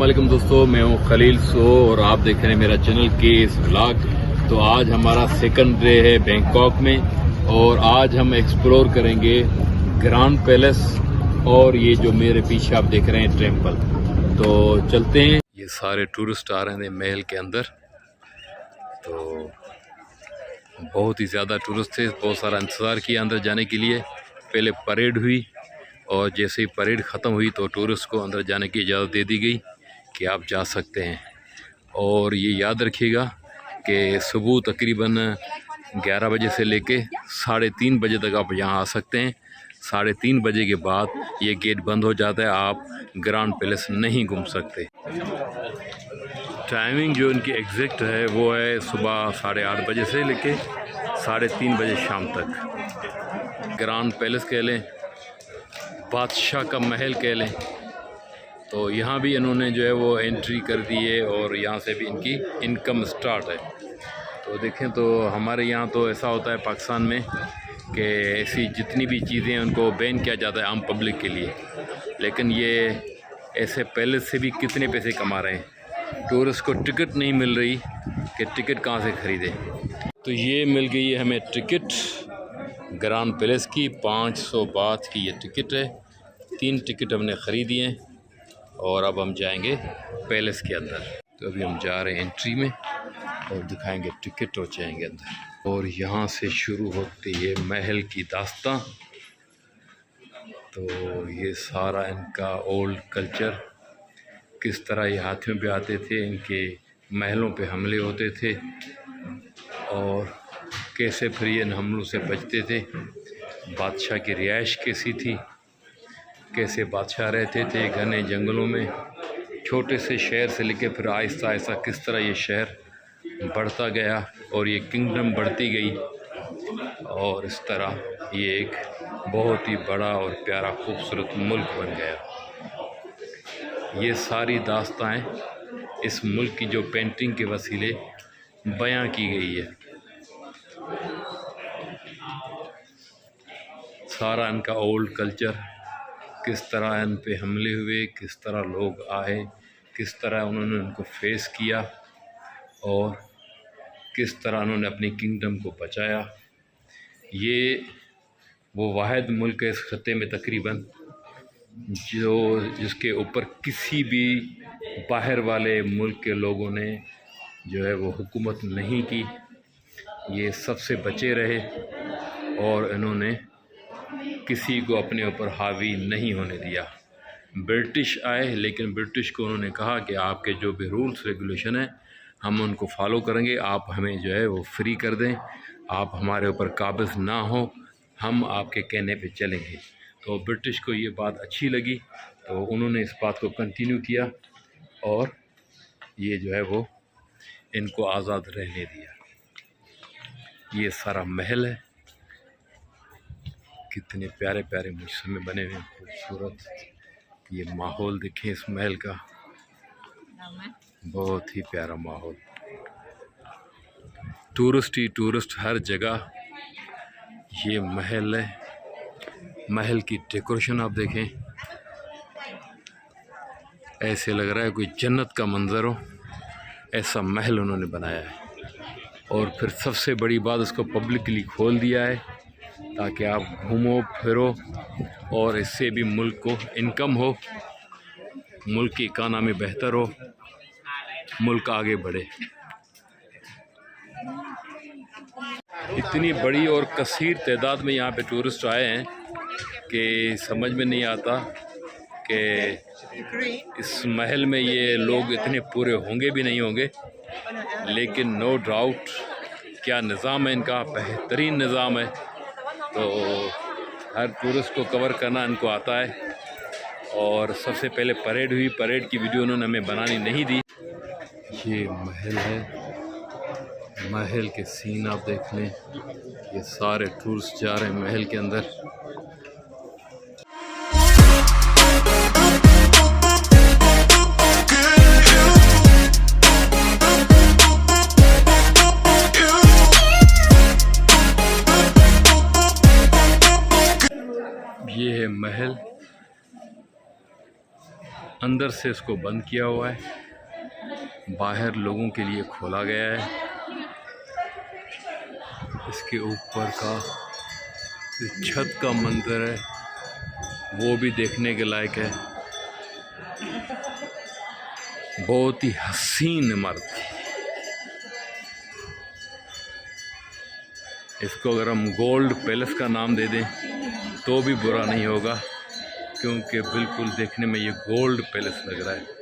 वालेकुम दोस्तों, मैं हूं खलील सो और आप देख रहे हैं मेरा चैनल केस व्लॉग। तो आज हमारा सेकंड डे है बैंकॉक में और आज हम एक्सप्लोर करेंगे ग्रैंड पैलेस और ये जो मेरे पीछे आप देख रहे हैं टेम्पल। तो चलते हैं। ये सारे टूरिस्ट आ रहे हैं महल के अंदर, तो बहुत ही ज़्यादा टूरिस्ट थे, बहुत सारा इंतज़ार किया अंदर जाने के लिए। पहले परेड हुई और जैसे ही परेड ख़त्म हुई तो टूरिस्ट को अंदर जाने की इजाज़त दे दी गई कि आप जा सकते हैं। और ये याद रखिएगा कि सुबह तकरीबन 11 बजे से लेके 3:30 बजे तक आप यहाँ आ सकते हैं। 3:30 बजे के बाद ये गेट बंद हो जाता है, आप ग्रैंड पैलेस नहीं घूम सकते। टाइमिंग जो इनकी एग्जैक्ट है वो है सुबह 8:30 बजे से लेके 3:30 बजे शाम तक। ग्रैंड पैलेस कह लें, बादशाह का महल कह लें, तो यहाँ भी इन्होंने जो है वो एंट्री कर दी है और यहाँ से भी इनकी इनकम स्टार्ट है। तो देखें तो हमारे यहाँ तो ऐसा होता है पाकिस्तान में कि ऐसी जितनी भी चीज़ें हैं उनको बैन किया जाता है आम पब्लिक के लिए, लेकिन ये ऐसे पैलेस से भी कितने पैसे कमा रहे हैं। टूरिस्ट को टिकट नहीं मिल रही कि टिकट कहाँ से ख़रीदें। तो ये मिल गई है हमें टिकट ग्रैंड पैलेस की, 500 बात की ये टिकट है। 3 टिकट हमने ख़रीदी हैं और अब हम जाएंगे पैलेस के अंदर। तो अभी हम जा रहे हैं एंट्री में और दिखाएंगे टिकट और जाएंगे अंदर। और यहाँ से शुरू होती है महल की दास्तां। तो ये सारा इनका ओल्ड कल्चर, किस तरह ये हाथियों पे आते थे, इनके महलों पे हमले होते थे और कैसे फिर ये इन हमलों से बचते थे। बादशाह की रिहाइश कैसी थी, कैसे बादशाह रहते थे घने जंगलों में, छोटे से शहर से लेकर फिर आहिस्ता आहिस्ता किस तरह ये शहर बढ़ता गया और ये किंगडम बढ़ती गई और इस तरह ये एक बहुत ही बड़ा और प्यारा खूबसूरत मुल्क बन गया। ये सारी दास्ताएं इस मुल्क की जो पेंटिंग के वसीले बयां की गई है। सारा इनका ओल्ड कल्चर, किस तरह इन पे हमले हुए, किस तरह लोग आए, किस तरह उन्होंने उनको फेस किया और किस तरह उन्होंने अपनी किंगडम को बचाया। ये वो वाहिद मुल्क है इस खत्ते में तकरीबन जिसके ऊपर किसी भी बाहर वाले मुल्क के लोगों ने जो है वो हुकूमत नहीं की। ये सबसे बचे रहे और इन्होंने किसी को अपने ऊपर हावी नहीं होने दिया। ब्रिटिश आए लेकिन ब्रिटिश को उन्होंने कहा कि आपके जो भी रूल्स रेगुलेशन है हम उनको फॉलो करेंगे, आप हमें जो है वो फ्री कर दें, आप हमारे ऊपर काबिज़ ना हो, हम आपके कहने पे चलेंगे। तो ब्रिटिश को ये बात अच्छी लगी तो उन्होंने इस बात को कंटिन्यू किया और ये जो है वो इनको आज़ाद रहने दिया। ये सारा महल है, कितने प्यारे प्यारे मुजस्समे बने हुए हैं, खूबसूरत। ये माहौल देखें इस महल का, बहुत ही प्यारा माहौल। टूरिस्ट ही टूरिस्ट हर जगह। ये महल है, महल की डेकोरेशन आप देखें, ऐसे लग रहा है कोई जन्नत का मंजर हो, ऐसा महल उन्होंने बनाया है। और फिर सबसे बड़ी बात, उसको पब्लिकली खोल दिया है ताकि आप घूमो फिरो और इससे भी मुल्क को इनकम हो, मुल्क की इकानमी बेहतर हो, मुल्क आगे बढ़े। इतनी बड़ी और कसीर तादाद में यहाँ पे टूरिस्ट आए हैं कि समझ में नहीं आता कि इस महल में ये लोग इतने पूरे होंगे भी नहीं होंगे, लेकिन नो डाउट क्या निज़ाम है इनका, बेहतरीन निज़ाम है। तो हर टूरिस्ट को कवर करना इनको आता है। और सबसे पहले परेड हुई, परेड की वीडियो उन्होंने हमें बनानी नहीं दी। ये महल है, महल के सीन आप देख लें, ये सारे टूरिस्ट जा रहे हैं महल के अंदर। ये है महल, अंदर से इसको बंद किया हुआ है, बाहर लोगों के लिए खोला गया है। इसके ऊपर का छत का मंजर है वो भी देखने के लायक है। बहुत ही हसीन इमारत। इसको अगर हम गोल्ड पैलेस का नाम दे दें तो भी बुरा नहीं होगा, क्योंकि बिल्कुल देखने में ये गोल्ड पैलेस लग रहा है।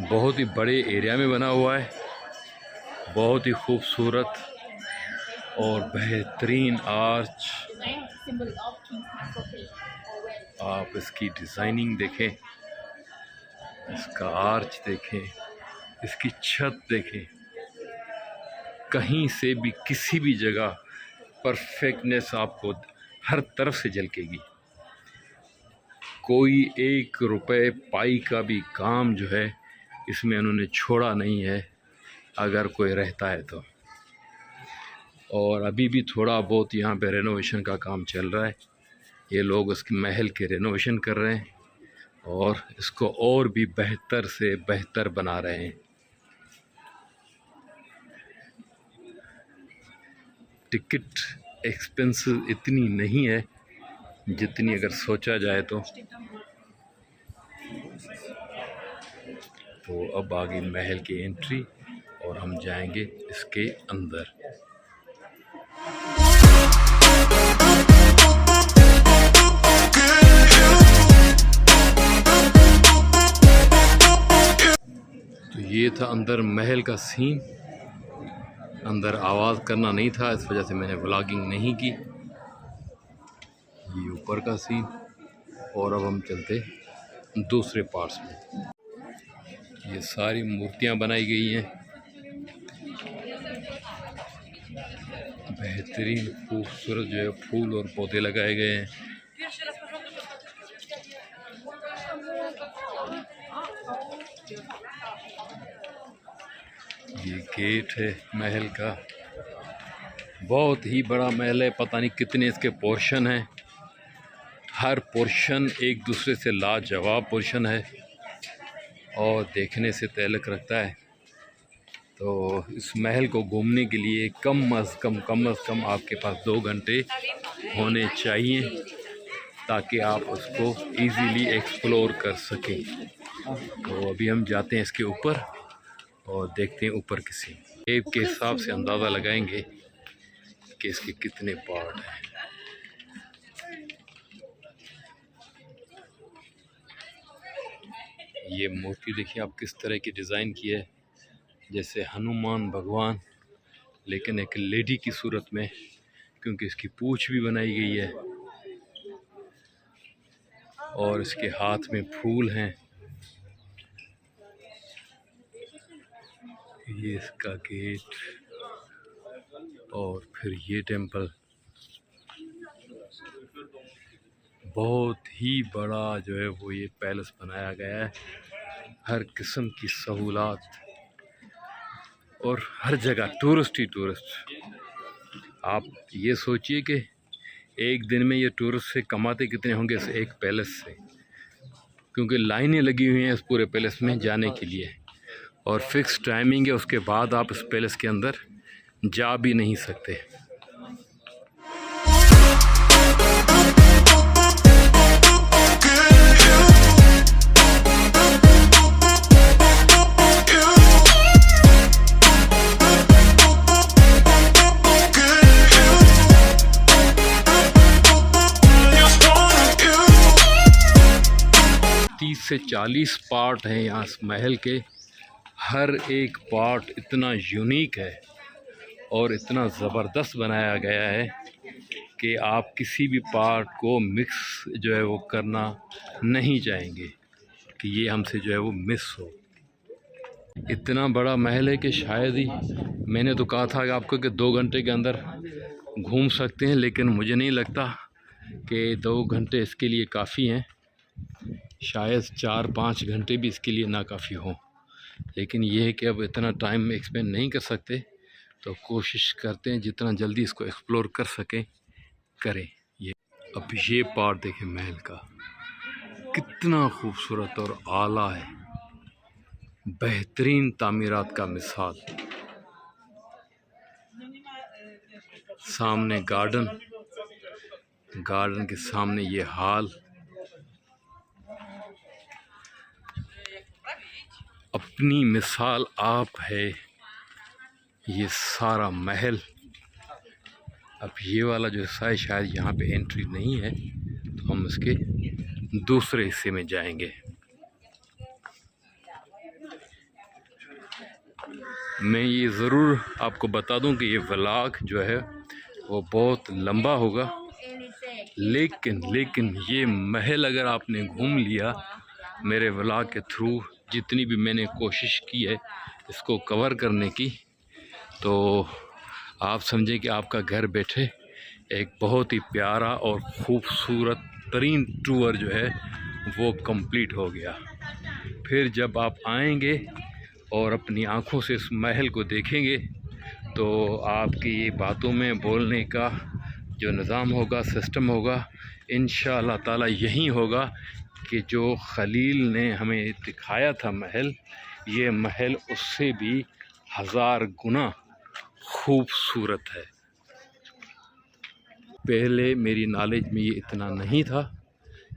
बहुत ही बड़े एरिया में बना हुआ है, बहुत ही खूबसूरत और बेहतरीन आर्च। आप इसकी डिज़ाइनिंग देखें, इसका आर्च देखें, इसकी छत देखें, कहीं से भी किसी भी जगह परफेक्टनेस आपको हर तरफ से झलकेगी। कोई 1 रुपए पाई का भी काम जो है इसमें उन्होंने छोड़ा नहीं है, अगर कोई रहता है तो। और अभी भी थोड़ा बहुत यहाँ पे रेनोवेशन का काम चल रहा है। ये लोग उसके महल के रेनोवेशन कर रहे हैं और इसको और भी बेहतर से बेहतर बना रहे हैं। टिकट एक्सपेंसिव इतनी नहीं है जितनी अगर सोचा जाए तो अब आगे महल की एंट्री और हम जाएंगे इसके अंदर। तो ये था अंदर महल का सीन। अंदर आवाज़ करना नहीं था, इस वजह से मैंने व्लॉगिंग नहीं की। ये ऊपर का सीन। और अब हम चलते दूसरे पार्ट्स में। ये सारी मूर्तियां बनाई गई हैं, बेहतरीन खूबसूरत जो है फूल और पौधे लगाए गए हैं। ये गेट है महल का, बहुत ही बड़ा महल है। पता नहीं कितने इसके पोर्शन हैं, हर पोर्शन एक दूसरे से लाजवाब पोर्शन है और देखने से तल्लुक़ रखता है। तो इस महल को घूमने के लिए कम अज़ कम आपके पास 2 घंटे होने चाहिए, ताकि आप उसको इजीली एक्सप्लोर कर सकें। तो अभी हम जाते हैं इसके ऊपर और देखते हैं ऊपर की सीन। केव के हिसाब से अंदाज़ा लगाएंगे कि इसके कितने पार्ट हैं। ये मूर्ति देखिए आप किस तरह की डिज़ाइन की है, जैसे हनुमान भगवान, लेकिन एक लेडी की सूरत में, क्योंकि इसकी पूंछ भी बनाई गई है और इसके हाथ में फूल हैं। ये इसका गेट और फिर ये टेम्पल। बहुत ही बड़ा जो है वो ये पैलेस बनाया गया है, हर किस्म की सहूलत और हर जगह टूरिस्ट ही टूरिस्ट। आप ये सोचिए कि एक दिन में ये टूरिस्ट से कमाते कितने होंगे इस एक पैलेस से, क्योंकि लाइनें लगी हुई हैं इस पूरे पैलेस में जाने के लिए और फिक्स टाइमिंग है, उसके बाद आप इस पैलेस के अंदर जा भी नहीं सकते। से 40 पार्ट हैं यहाँ इस महल के। हर एक पार्ट इतना यूनिक है और इतना ज़बरदस्त बनाया गया है कि आप किसी भी पार्ट को मिक्स जो है वो करना नहीं चाहेंगे कि ये हमसे जो है वो मिस हो। इतना बड़ा महल है कि शायद ही, मैंने तो कहा था कि आपको कि 2 घंटे के अंदर घूम सकते हैं, लेकिन मुझे नहीं लगता कि 2 घंटे इसके लिए काफ़ी हैं। शायद 4-5 घंटे भी इसके लिए ना काफ़ी हो। लेकिन ये है कि अब इतना टाइम एक्सपेंड नहीं कर सकते, तो कोशिश करते हैं जितना जल्दी इसको एक्सप्लोर कर सकें करें। अब ये पार्ट देखें महल का, कितना खूबसूरत और आला है, बेहतरीन तामीरात का मिसाल। सामने गार्डन, गार्डन के सामने ये हाल, अपनी मिसाल आप है ये सारा महल। अब ये वाला जो हिस्सा है शायद यहाँ पे एंट्री नहीं है, तो हम इसके दूसरे हिस्से में जाएंगे। मैं ये ज़रूर आपको बता दूं कि ये व्लॉग जो है वो बहुत लंबा होगा, लेकिन ये महल अगर आपने घूम लिया मेरे व्लॉग के थ्रू, जितनी भी मैंने कोशिश की है इसको कवर करने की, तो आप समझें कि आपका घर बैठे एक बहुत ही प्यारा और ख़ूबसूरत तरीन टूर जो है वो कंप्लीट हो गया। फिर जब आप आएंगे और अपनी आँखों से इस महल को देखेंगे, तो आपकी ये बातों में बोलने का जो निज़ाम होगा, सिस्टम होगा, इंशाअल्लाह ताला यही होगा कि जो खलील ने हमें दिखाया था महल, ये महल उससे भी 1000 गुना खूबसूरत है। पहले मेरी नॉलेज में ये इतना नहीं था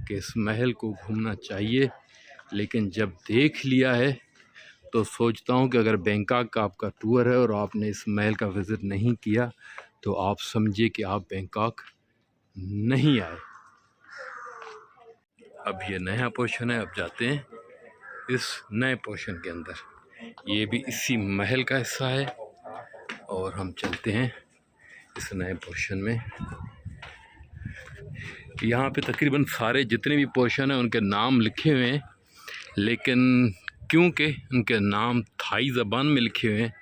कि इस महल को घूमना चाहिए, लेकिन जब देख लिया है तो सोचता हूँ कि अगर बैंकॉक का आपका टूर है और आपने इस महल का विज़िट नहीं किया तो आप समझिए कि आप बैंकॉक नहीं आए। अब ये नया पोर्शन है, अब जाते हैं इस नए पोर्शन के अंदर। ये भी इसी महल का हिस्सा है और हम चलते हैं इस नए पोर्शन में। यहाँ पे तकरीबन सारे जितने भी पोर्शन हैं उनके नाम लिखे हुए हैं, लेकिन क्योंकि उनके नाम थाई ज़बान में लिखे हुए हैं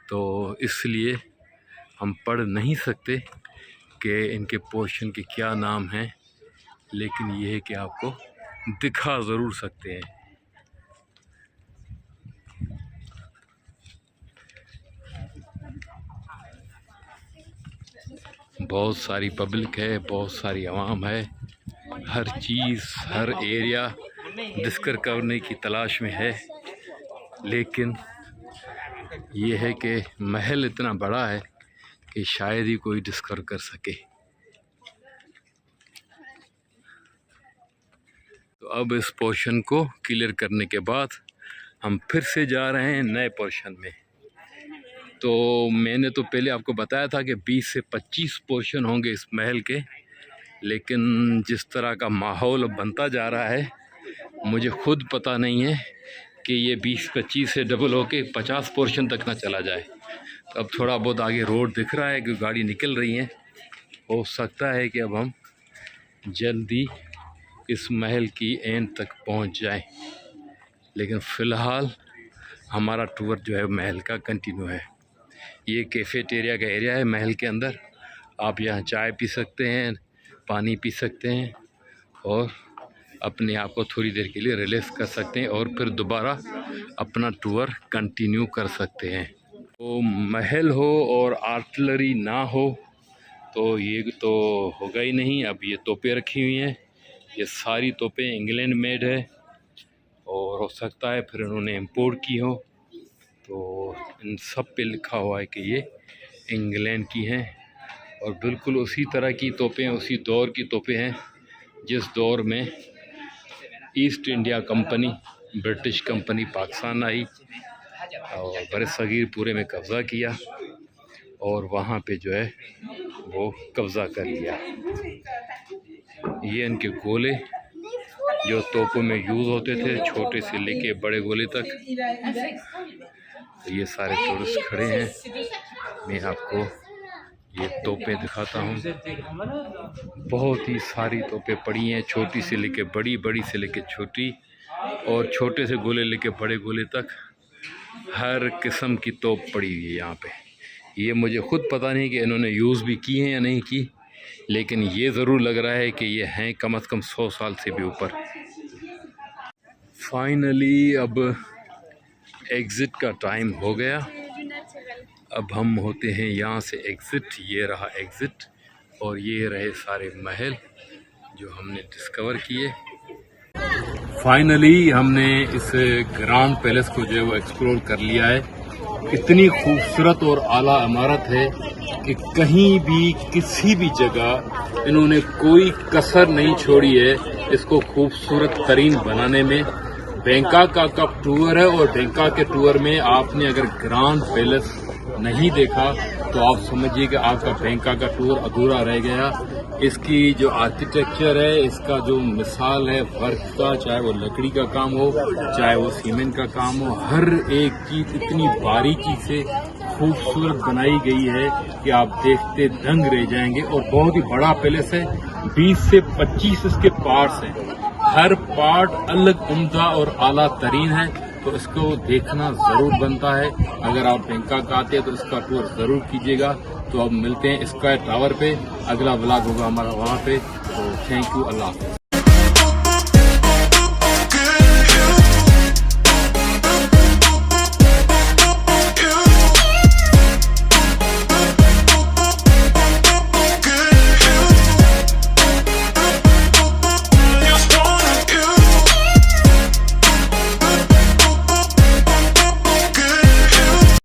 तो इसलिए हम पढ़ नहीं सकते कि इनके पोर्शन के क्या नाम हैं, लेकिन ये है कि आपको दिखा ज़रूर सकते हैं। बहुत सारी पब्लिक है, बहुत सारी आवाम है, हर चीज़, हर एरिया डिस्कवर करने की तलाश में है, लेकिन ये है कि महल इतना बड़ा है कि शायद ही कोई डिस्कवर कर सके। तो अब इस पोर्शन को क्लियर करने के बाद हम फिर से जा रहे हैं नए पोर्शन में। तो मैंने तो पहले आपको बताया था कि 20 से 25 पोर्शन होंगे इस महल के, लेकिन जिस तरह का माहौल अब बनता जा रहा है मुझे खुद पता नहीं है कि ये 20-25 से डबल होके 50 पोर्शन तक ना चला जाए। तो अब थोड़ा बहुत आगे रोड दिख रहा है कि गाड़ी निकल रही है, हो सकता है कि अब हम जल्दी इस महल की एंड तक पहुंच जाएं, लेकिन फ़िलहाल हमारा टूर जो है महल का कंटिन्यू है। ये कैफ़ेटेरिया का एरिया है महल के अंदर, आप यहाँ चाय पी सकते हैं, पानी पी सकते हैं और अपने आप को थोड़ी देर के लिए रिलैक्स कर सकते हैं और फिर दोबारा अपना टूर कंटिन्यू कर सकते हैं। तो महल हो और आर्टिलरी ना हो तो ये तो होगा ही नहीं। अब ये तोपें रखी हुई हैं, ये सारी तोपें इंग्लैंड मेड है और हो सकता है फिर उन्होंने इंपोर्ट की हो, तो इन सब पे लिखा हुआ है कि ये इंग्लैंड की हैं और बिल्कुल उसी तरह की तोपें, उसी दौर की तोपें हैं जिस दौर में east India company, British company Pakistan आई और बरसगीर पूरे में कब्ज़ा किया और वहाँ पे जो है वो कब्ज़ा कर लिया। ये इनके गोले जो तोपों में यूज़ होते थे, छोटे से लेके बड़े गोले तक। तो ये सारे टूरिस्ट खड़े हैं, मैं आपको ये तोपें दिखाता हूँ। बहुत ही सारी तोपें पड़ी हैं, छोटी से लेके बड़ी, बड़ी से लेके छोटी और छोटे से गोले लेके बड़े गोले तक हर किस्म की तोप पड़ी हुई है यहाँ पे। ये मुझे ख़ुद पता नहीं कि इन्होंने यूज़ भी की हैं या नहीं की, लेकिन ये ज़रूर लग रहा है कि ये हैं कम से कम 100 साल से भी ऊपर। फाइनली अब एग्ज़िट का टाइम हो गया। अब हम होते हैं यहाँ से एग्ज़िट। ये रहा एग्ज़िट और ये रहे सारे महल जो हमने डिस्कवर किए। फाइनली हमने इस ग्रांड पैलेस को जो है वो एक्सप्लोर कर लिया है। इतनी खूबसूरत और आला इमारत है कि कहीं भी किसी भी जगह इन्होंने कोई कसर नहीं छोड़ी है इसको खूबसूरत तरीन बनाने में। बैंकॉक का टूर है और बैंकॉक के टूर में आपने अगर ग्रांड पैलेस नहीं देखा तो आप समझिए कि आपका बैंकॉक का टूर अधूरा रह गया। इसकी जो आर्किटेक्चर है, इसका जो मिसाल है वर्क का, चाहे वो लकड़ी का काम हो चाहे वो सीमेंट का काम हो, हर एक चीज इतनी बारीकी से खूबसूरत बनाई गई है कि आप देखते दंग रह जाएंगे। और बहुत ही बड़ा पैलेस है, 20 से 25 इसके पार्ट्स हैं, हर पार्ट अलग उम्दा और आला तरीन है। तो इसको देखना जरूर बनता है। अगर आप बैंकॉक आते हैं तो इसका टूर जरूर कीजिएगा। तो अब मिलते हैं स्काई टावर पे, अगला व्लॉग होगा हमारा वहाँ पे। तो थैंक यू, अल्लाह हाफ़िज़।